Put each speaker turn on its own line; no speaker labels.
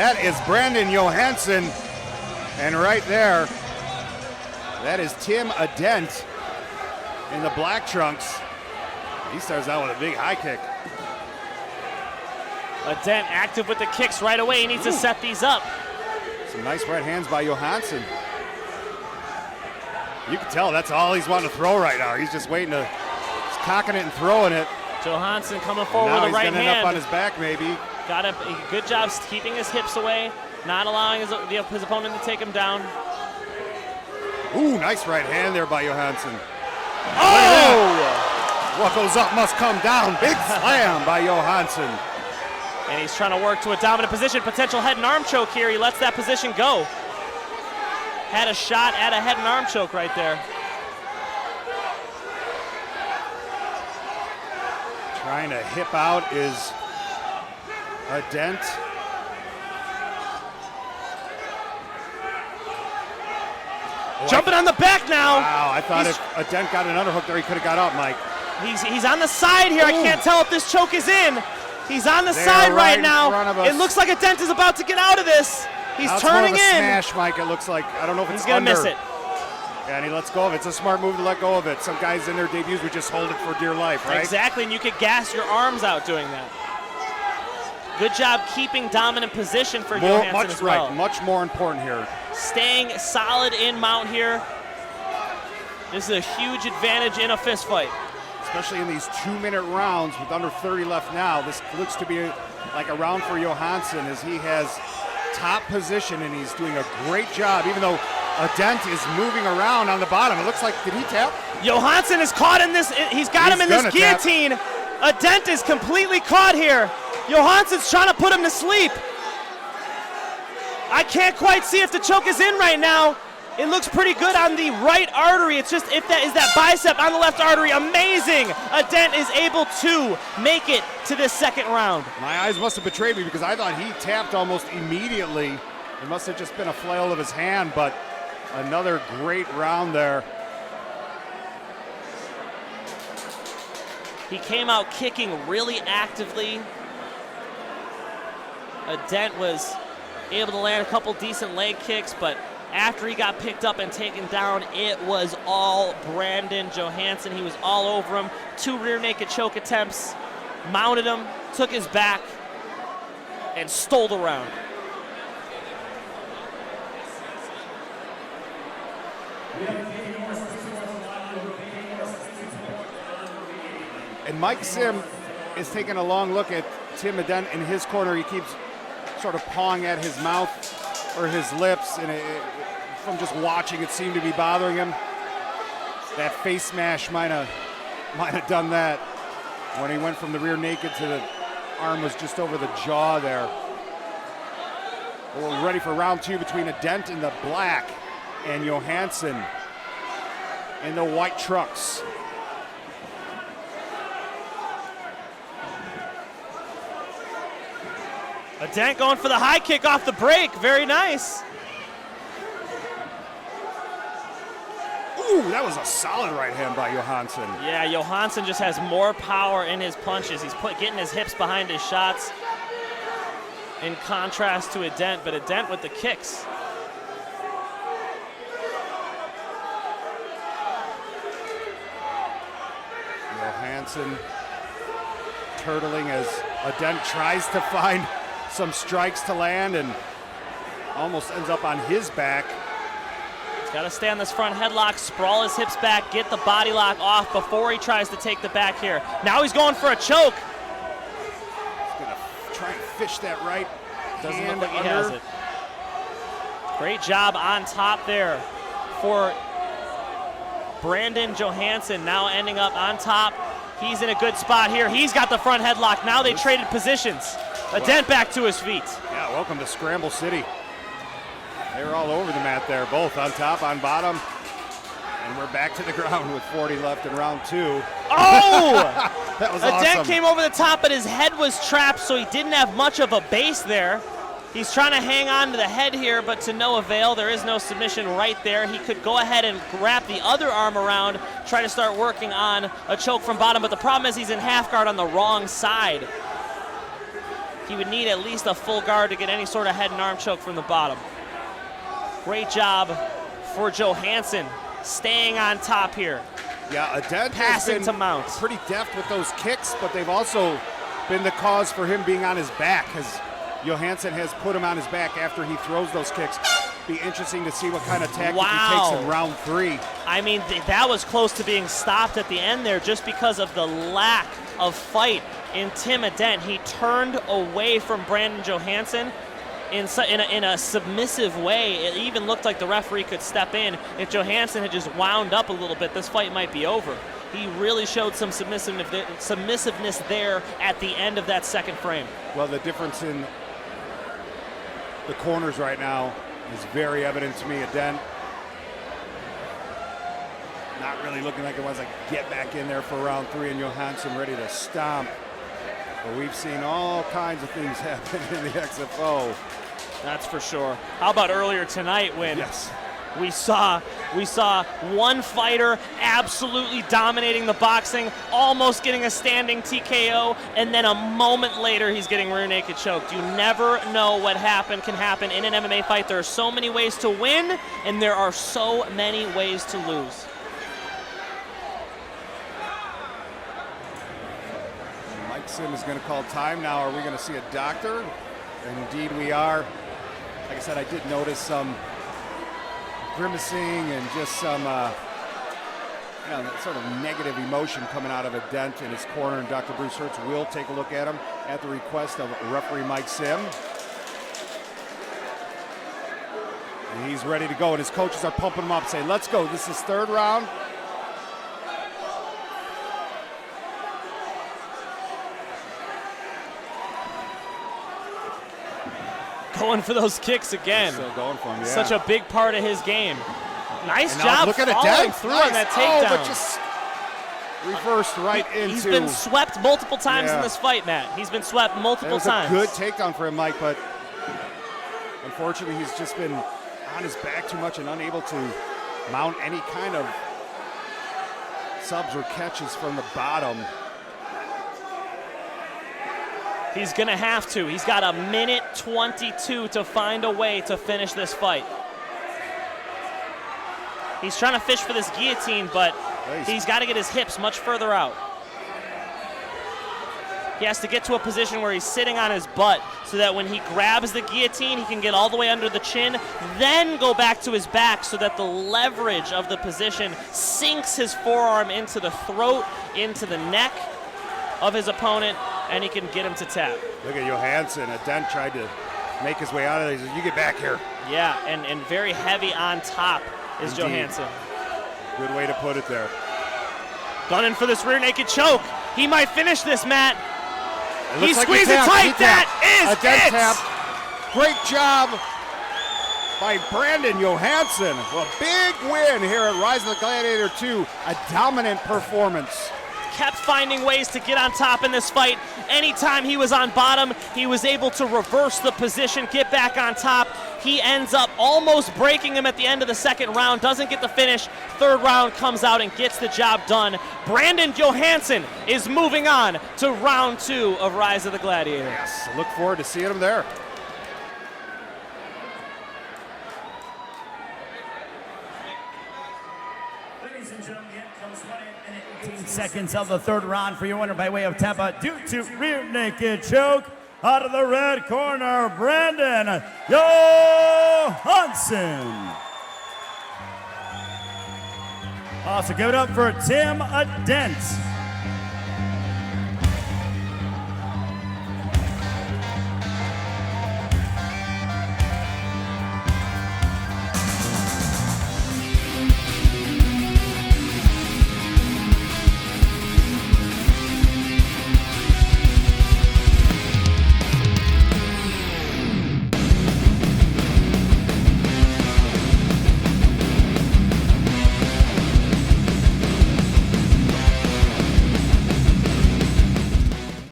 That is Brandon Johanson. And right there, that is Tim Adent in the black trunks. He starts out with a big high kick.
Adent active with the kicks right away. He needs to set these up.
Some nice right hands by Johanson. You can tell that's all he's wanting to throw right now. He's just waiting to, he's cocking it and throwing it.
Johanson coming forward with the right hand.
Now he's going to end up on his back maybe.
Got a good job keeping his hips away, not allowing his opponent to take him down.
Ooh, nice right hand there by Johanson.
Oh!
What goes up must come down. Big slam by Johanson.
And he's trying to work to a dominant position. Potential head and arm choke here. He lets that position go. Had a shot at a head and arm choke right there.
Trying to hip out is Adent.
Jumping on the back now.
Wow, I thought if Adent got an underhook there, he could have got up, Mike.
He's on the side here. Ooh. I can't tell if this choke is in. He's on the side right now. It looks like Adent is about to get out of this. He's turning in.
Smash, Mike, it looks like. I don't know if it's
under. He's going to miss it.
Yeah, and he lets go of it. It's a smart move to let go of it. Some guys in their debuts would just hold it for dear life, right?
Exactly, and you could gas your arms out doing that. Good job keeping dominant position for Johanson as well.
Right, much more important here.
Staying solid in mount here. This is a huge advantage in a fist fight.
Especially in these 2-minute rounds with under 30 left now. This looks to be like a round for Johanson as he has top position and he's doing a great job, even though Adent is moving around on the bottom. It looks like, did he tap?
Johanson is caught in this, he's got him in this guillotine. Adent is completely caught here. Johansson's trying to put him to sleep. I can't quite see if the choke is in right now. It looks pretty good on the right artery. It's just if that is that bicep on the left artery. Amazing. Adent is able to make it to this second round.
My eyes must have betrayed me because I thought he tapped almost immediately. It must have just been a flail of his hand, but another great round there.
He came out kicking really actively. Adent was able to land a couple decent leg kicks, but after he got picked up and taken down, it was all Brandon Johanson. He was all over him. 2 rear naked choke attempts, mounted him, took his back, and stole the round.
And Mike Sim is taking a long look at Tim Adent in his corner. He keeps sort of pawing at his mouth or his lips, and from just watching, it seemed to be bothering him. That face smash might have done that when he went from the rear naked to the arm was just over the jaw there. We're ready for round 2 between Adent in the black and Johanson in the white trucks.
Adent going for the high kick off the break. Very nice.
Ooh, that was a solid right hand by Johanson.
Yeah, Johanson just has more power in his punches. He's getting his hips behind his shots in contrast to Adent, but Adent with the kicks.
Johanson turtling as Adent tries to find some strikes to land and almost ends up on his back.
He's got to stay on this front headlock, sprawl his hips back, get the body lock off before he tries to take the back here. Now he's going for a choke.
He's going to try and fish that right.
Doesn't look like he has it. Great job on top there for Brandon Johanson, now ending up on top. He's in a good spot here. He's got the front headlock. Now they traded positions. Adent back to his feet.
Yeah, welcome to Scramble City. They were all over the mat there, both on top, on bottom. And we're back to the ground with 40 left in round 2.
Oh!
That was
Adent
awesome.
came over the top, but his head was trapped, so he didn't have much of a base there. He's trying to hang on to the head here, but to no avail. There is no submission right there. He could go ahead and wrap the other arm around, try to start working on a choke from bottom, but the problem is he's in half guard on the wrong side. He would need at least a full guard to get any sort of head and arm choke from the bottom. Great job for Johanson, staying on top here.
Yeah, Adent
Passing
has
to
been
Mount.
pretty deft with those kicks, but they've also been the cause for him being on his back, as Johanson has put him on his back after he throws those kicks. Be interesting to see what kind of tactic he takes in round 3.
I mean, that was close to being stopped at the end there just because of the lack of fight in Tim Adent. He turned away from Brandon Johanson in a submissive way. It even looked like the referee could step in. If Johanson had just wound up a little bit, this fight might be over. He really showed some submissiveness there at the end of that second frame.
Well, the difference in the corners right now is very evident to me. Adent not really looking like it was a get back in there for round 3, and Johanson ready to stomp. But we've seen all kinds of things happen in the XFO.
That's for sure. How about earlier tonight when
Yes.
we saw one fighter absolutely dominating the boxing, almost getting a standing TKO, and then a moment later he's getting rear naked choked. You never know what can happen in an MMA fight. There are so many ways to win, and there are so many ways to lose.
Mike Sim is going to call time now. Are we going to see a doctor? And indeed we are. Like I said, I did notice some grimacing and just some sort of negative emotion coming out of Adent in his corner, and Dr. Bruce Hertz will take a look at him at the request of referee Mike Sim. And he's ready to go, and his coaches are pumping him up, saying, let's go, this is 3rd round.
Going for those kicks again.
Still going for him, yeah.
Such a big part of his game. Nice
And now
job
look at
following
Adent.
through
Nice.
on that takedown.
Oh, but just reversed right into.
He's been swept multiple times in
Yeah.
this fight, Matt. He's been swept
It
multiple
was
times.
a good takedown for him, Mike, but unfortunately he's just been on his back too much and unable to mount any kind of subs or catches from the bottom.
He's going to have to. He's got 1:22 to find a way to finish this fight. He's trying to fish for this guillotine, but he's got to get his hips much further out. He has to get to a position where he's sitting on his butt so that when he grabs the guillotine, he can get all the way under the chin, then go back to his back so that the leverage of the position sinks his forearm into the throat, into the neck of his opponent, and he can get him to tap.
Look at Johanson. Adent tried to make his way out of there. He says, you get back here.
Yeah, and very heavy on top is
Indeed.
Johanson.
Good way to put it there.
Gunning for this rear naked choke. He might finish this, Matt.
It
He
looks like
squeezed it
tapped.
tight.
He tapped.
That is
Adent
it.
tapped. Great job by Brandon Johanson. Well, big win here at Rise of the Gladiator 2. A dominant performance.
Kept finding ways to get on top in this fight. Anytime he was on bottom, he was able to reverse the position, get back on top. He ends up almost breaking him at the end of the 2nd round, doesn't get the finish. 3rd round comes out and gets the job done. Brandon Johanson is moving on to round 2 of Rise of the Gladiator.
Yes, look forward to seeing him there.
Ladies and gentlemen, comes 18 seconds of the 3rd round for your winner by way of tap due to rear naked choke. Out of the red corner, Brandon Johanson. Also, give it up for Tim Adent.